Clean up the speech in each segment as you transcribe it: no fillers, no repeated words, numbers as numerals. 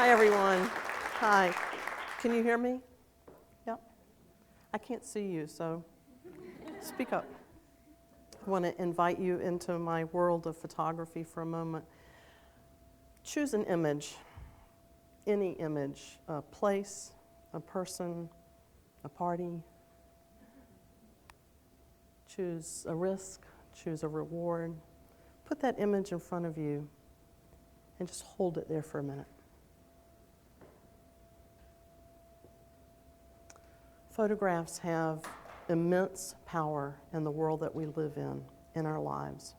Hi, everyone. Hi. Can you hear me? Yeah? I can't see you, so speak up. I want to invite you into my world of photography for a moment. Choose an image, any image, a place, a person, a party. Choose a risk, choose a reward. Put that image in front of you and just hold it there for a minute. Photographs have immense power in the world that we live in our lives.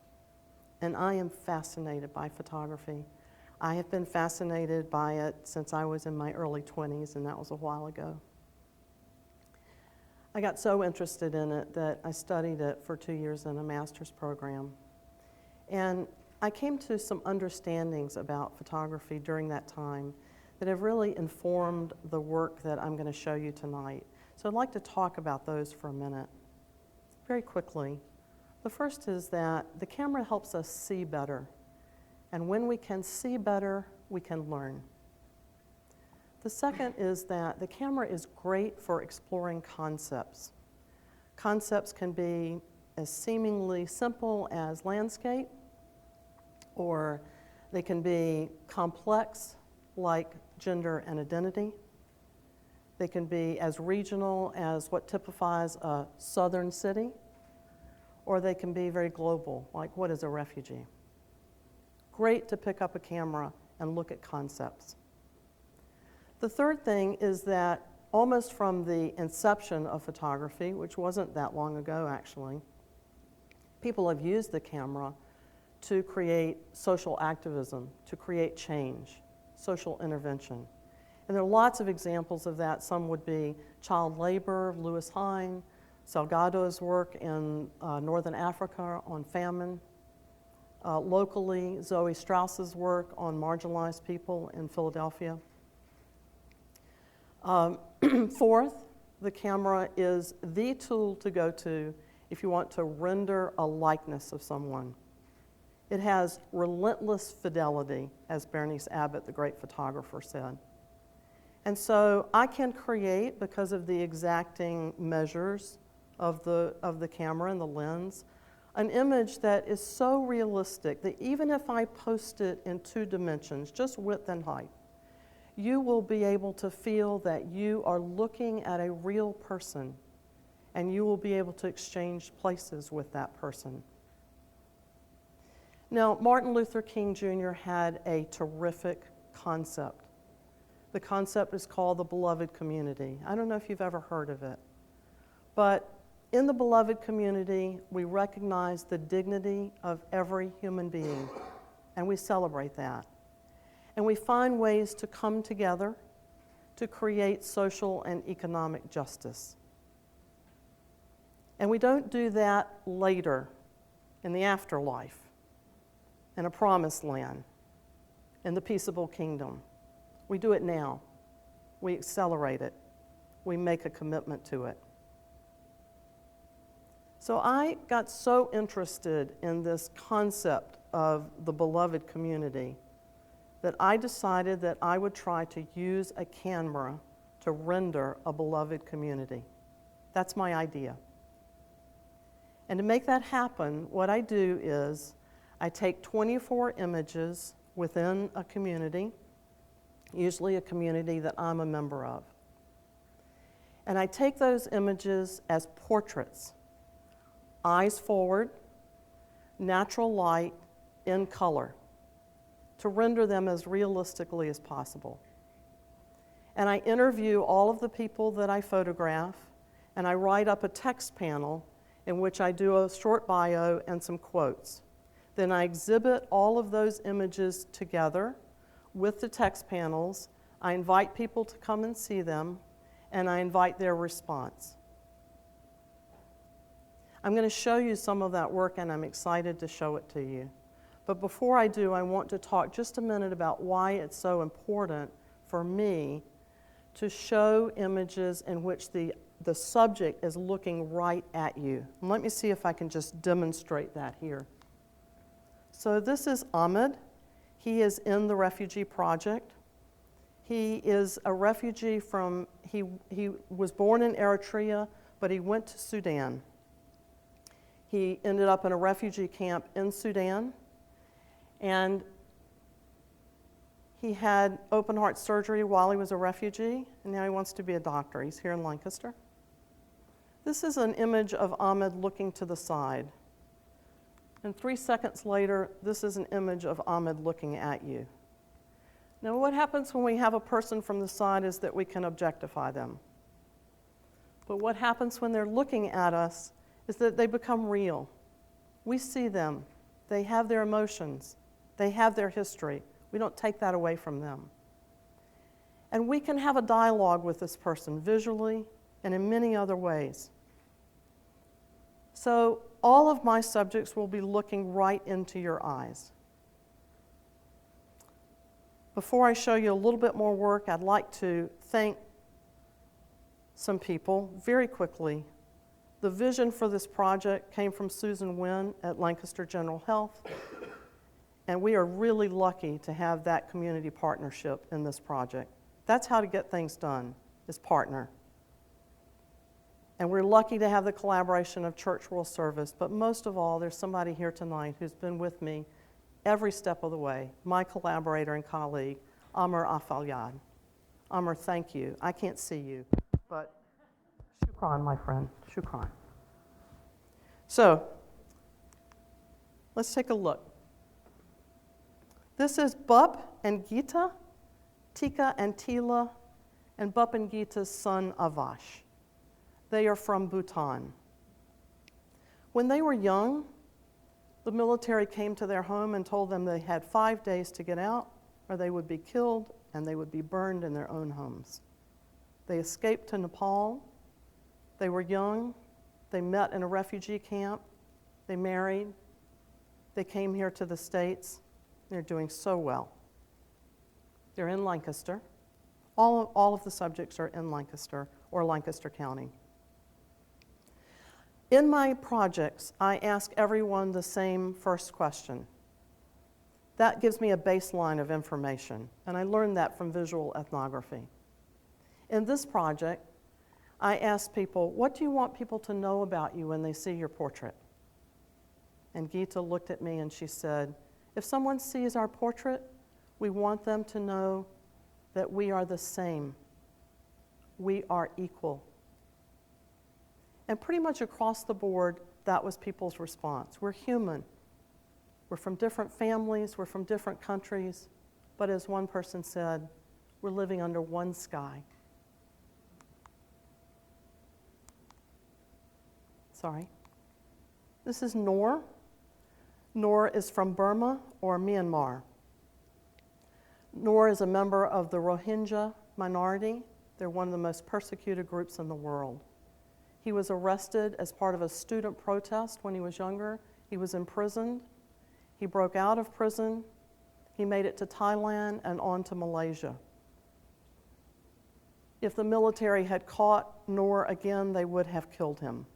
And I am fascinated by photography. I have been fascinated by it since I was in my early 20s, and that was a while ago. I got so interested in it that I studied it for 2 years in a master's program. And I came to some understandings about photography during that time that have really informed the work that I'm going to show you tonight. So I'd like to talk about those for a minute. Very quickly. The first is that the camera helps us see better. And when we can see better, we can learn. The second is that the camera is great for exploring concepts. Concepts can be as seemingly simple as landscape, or they can be complex, like gender and identity. They can be as regional as what typifies a southern city, or they can be very global, like what is a refugee. Great to pick up a camera and look at concepts. The third thing is that almost from the inception of photography, which wasn't that long ago actually, people have used the camera to create social activism, to create change, social intervention. And there are lots of examples of that. Some would be child labor, Lewis Hine, Salgado's work in Northern Africa on famine. Locally, Zoe Strauss's work on marginalized people in Philadelphia. Fourth, the camera is the tool to go to if you want to render a likeness of someone. It has relentless fidelity, as Bernice Abbott, the great photographer, said. And so I can create, because of the exacting measures of the camera and the lens, an image that is so realistic that even if I post it in 2 dimensions, just width and height, you will be able to feel that you are looking at a real person, and you will be able to exchange places with that person. Now, Martin Luther King Jr. had a terrific concept. The concept is called the beloved community. I don't know if you've ever heard of it, but in the beloved community, we recognize the dignity of every human being, and we celebrate that. And we find ways to come together to create social and economic justice. And we don't do that later in the afterlife, in a promised land, in the peaceable kingdom. We do it now. We accelerate it. We make a commitment to it. So I got so interested in this concept of the beloved community that I decided that I would try to use a camera to render a beloved community. That's my idea. And to make that happen, what I do is I take 24 images within a community, usually a community that I'm a member of. And I take those images as portraits, eyes forward, natural light, in color, to render them as realistically as possible. And I interview all of the people that I photograph, and I write up a text panel in which I do a short bio and some quotes. Then I exhibit all of those images together with the text panels. I invite people to come and see them, and I invite their response. I'm going to show you some of that work, and I'm excited to show it to you. But before I do, I want to talk just a minute about why it's so important for me to show images in which the subject is looking right at you. And let me see if I can just demonstrate that here. So this is Ahmed. He is in the refugee project. He is a refugee from, he was born in Eritrea, but he went to Sudan. He ended up in a refugee camp in Sudan, and he had open heart surgery while he was a refugee, and now he wants to be a doctor. He's here in Lancaster. This is an image of Ahmed looking to the side. And 3 seconds later, this is an image of Ahmed looking at you. Now, what happens when we have a person from the side is that we can objectify them. But what happens when they're looking at us is that they become real. We see them. They have their emotions. They have their history. We don't take that away from them. And we can have a dialogue with this person visually and in many other ways. So all of my subjects will be looking right into your eyes. Before I show you a little bit more work, I'd like to thank some people very quickly. The vision for this project came from Susan Wynn at Lancaster General Health, and we are really lucky to have that community partnership in this project. That's how to get things done, is partner. And we're lucky to have the collaboration of Church World Service, but most of all, there's somebody here tonight who's been with me every step of the way, my collaborator and colleague, Amr Afalyad. Amr, thank you. I can't see you, but shukran, my friend, shukran. So, let's take a look. This is Bup and Geeta, Tika and Tila, and Bup and Geeta's son, Avash. They are from Bhutan. When they were young, the military came to their home and told them they had 5 days to get out, or they would be killed and they would be burned in their own homes. They escaped to Nepal. They were young. They met in a refugee camp. They married. They came here to the States. They're doing so well. They're in Lancaster. All of the subjects are in Lancaster or Lancaster County. In my projects, I ask everyone the same first question. That gives me a baseline of information, and I learned that from visual ethnography. In this project, I asked people, what do you want people to know about you when they see your portrait? And Geeta looked at me and she said, if someone sees our portrait, we want them to know that we are the same. We are equal. And pretty much across the board, that was people's response. We're human. We're from different families, we're from different countries, but as one person said, we're living under one sky. Sorry. This is Noor. Noor is from Burma or Myanmar. Noor is a member of the Rohingya minority. They're one of the most persecuted groups in the world. He was arrested as part of a student protest when he was younger. He was imprisoned. He broke out of prison. He made it to Thailand and on to Malaysia. If the military had caught Noor again, they would have killed him.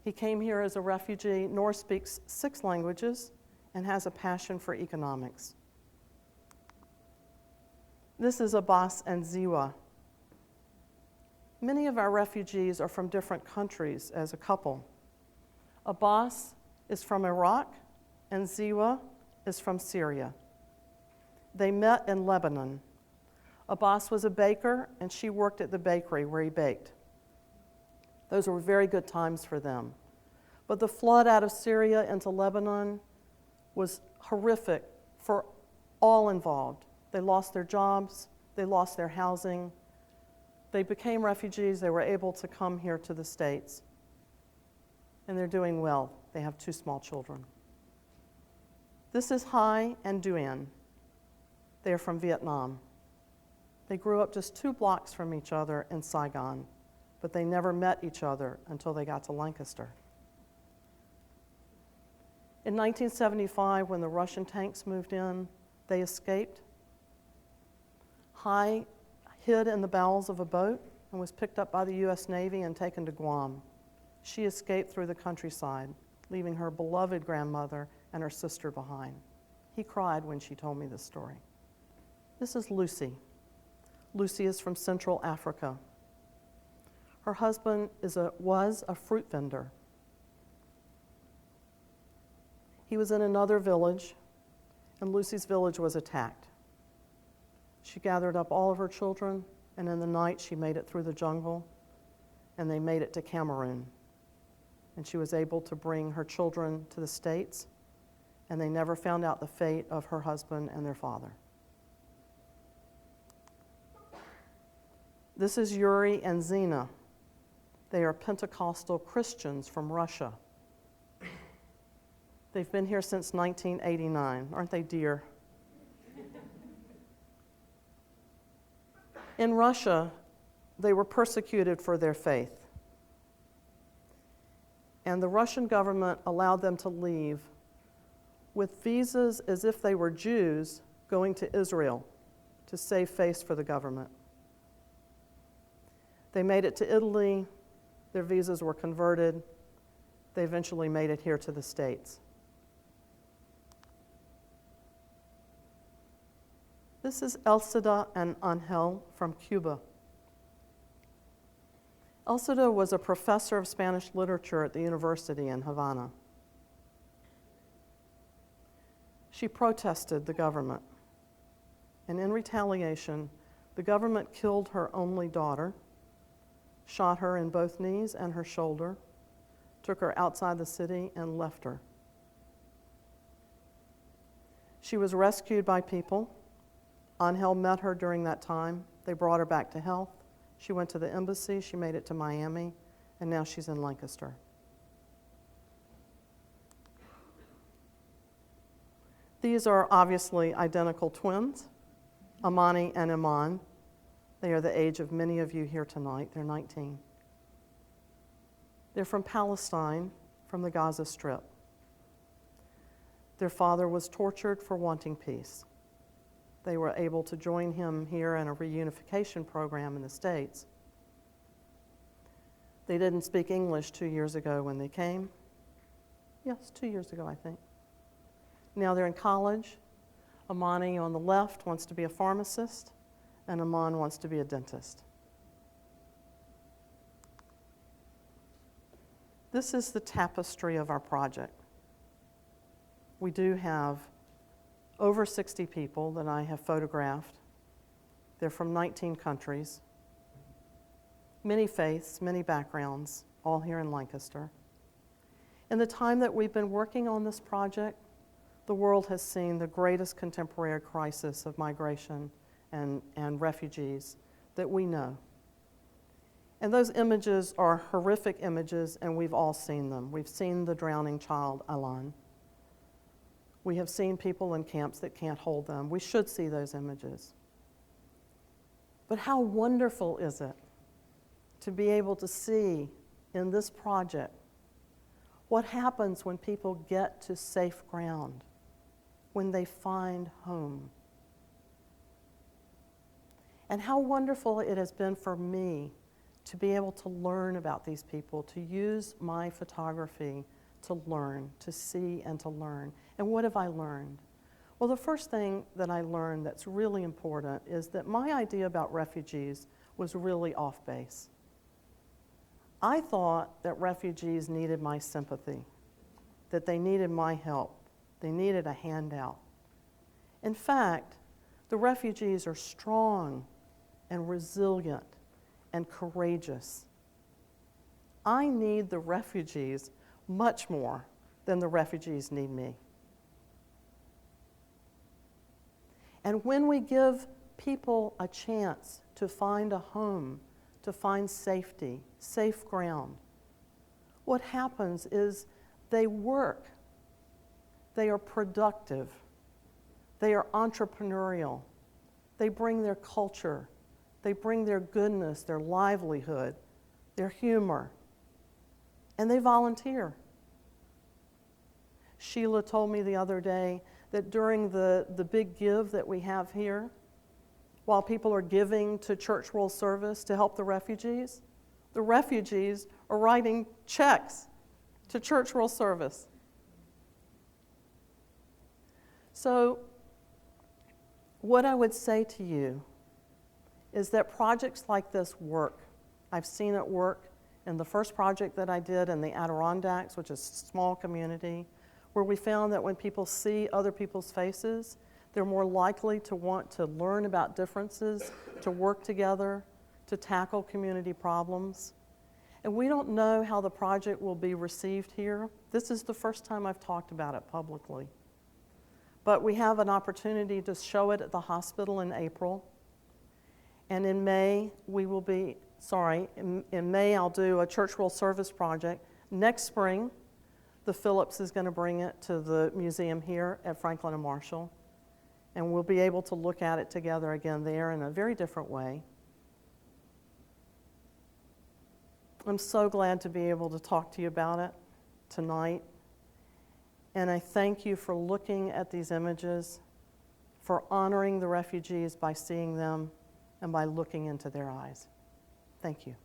He came here as a refugee. Noor speaks 6 languages and has a passion for economics. This is Abbas and Ziwa. Many of our refugees are from different countries as a couple. Abbas is from Iraq and Ziwa is from Syria. They met in Lebanon. Abbas was a baker and she worked at the bakery where he baked. Those were very good times for them. But the flood out of Syria into Lebanon was horrific for all involved. They lost their jobs, they lost their housing. They became refugees, they were able to come here to the States. And they're doing well. They have 2 small children. This is Hai and Duan. They are from Vietnam. They grew up just 2 blocks from each other in Saigon, but they never met each other until they got to Lancaster. In 1975, when the Russian tanks moved in, they escaped. Hai hid in the bowels of a boat and was picked up by the U.S. Navy and taken to Guam. She escaped through the countryside, leaving her beloved grandmother and her sister behind. He cried when she told me this story. This is Lucy. Lucy is from Central Africa. Her husband was a fruit vendor. He was in another village, and Lucy's village was attacked. She gathered up all of her children, and in the night she made it through the jungle, and they made it to Cameroon. And she was able to bring her children to the States, and they never found out the fate of her husband and their father. This is Yuri and Zina. They are Pentecostal Christians from Russia. They've been here since 1989. Aren't they dear? In Russia, they were persecuted for their faith. And the Russian government allowed them to leave with visas as if they were Jews going to Israel to save face for the government. They made it to Italy. Their visas were converted. They eventually made it here to the States. This is Elcida and Angel from Cuba. Elcida was a professor of Spanish literature at the university in Havana. She protested the government, and in retaliation, the government killed her only daughter, shot her in both knees and her shoulder, took her outside the city, and left her. She was rescued by people. Angel met her during that time. They brought her back to health. She went to the embassy. She made it to Miami, and now she's in Lancaster. These are obviously identical twins, Amani and Iman. They are the age of many of you here tonight. They're 19. They're from Palestine, from the Gaza Strip. Their father was tortured for wanting peace. They were able to join him here in a reunification program in the States. They didn't speak English 2 years ago when they came. Yes, 2 years ago, I think. Now they're in college. Amani on the left wants to be a pharmacist, and Aman wants to be a dentist. This is the tapestry of our project. We do have over 60 people that I have photographed. They're from 19 countries, many faiths, many backgrounds, all here in Lancaster. In the time that we've been working on this project, the world has seen the greatest contemporary crisis of migration and refugees that we know. And those images are horrific images, and we've all seen them. We've seen the drowning child, Alan. We have seen people in camps that can't hold them. We should see those images. But how wonderful is it to be able to see in this project what happens when people get to safe ground, when they find home. And how wonderful it has been for me to be able to learn about these people, to use my photography to learn, to see and to learn. And what have I learned? Well, the first thing that I learned that's really important is that my idea about refugees was really off base. I thought that refugees needed my sympathy, that they needed my help, they needed a handout. In fact, the refugees are strong and resilient and courageous. I need the refugees much more than the refugees need me. And when we give people a chance to find a home, to find safety, safe ground, what happens is they work, they are productive, they are entrepreneurial, they bring their culture, they bring their goodness, their livelihood, their humor, and they volunteer. Sheila told me the other day that during the big give that we have here, while people are giving to Church World Service to help the refugees are writing checks to Church World Service. What I would say to you is that projects like this work. I've seen it work in the first project that I did in the Adirondacks, which is a small community, where we found that when people see other people's faces, they're more likely to want to learn about differences, to work together, to tackle community problems. And we don't know how the project will be received here. This is the first time I've talked about it publicly. But we have an opportunity to show it at the hospital in April. And in May, in May I'll do a church world service project. Next spring, the Phillips is going to bring it to the museum here at Franklin and Marshall. And we'll be able to look at it together again there in a very different way. I'm so glad to be able to talk to you about it tonight. And I thank you for looking at these images, for honoring the refugees by seeing them and by looking into their eyes. Thank you.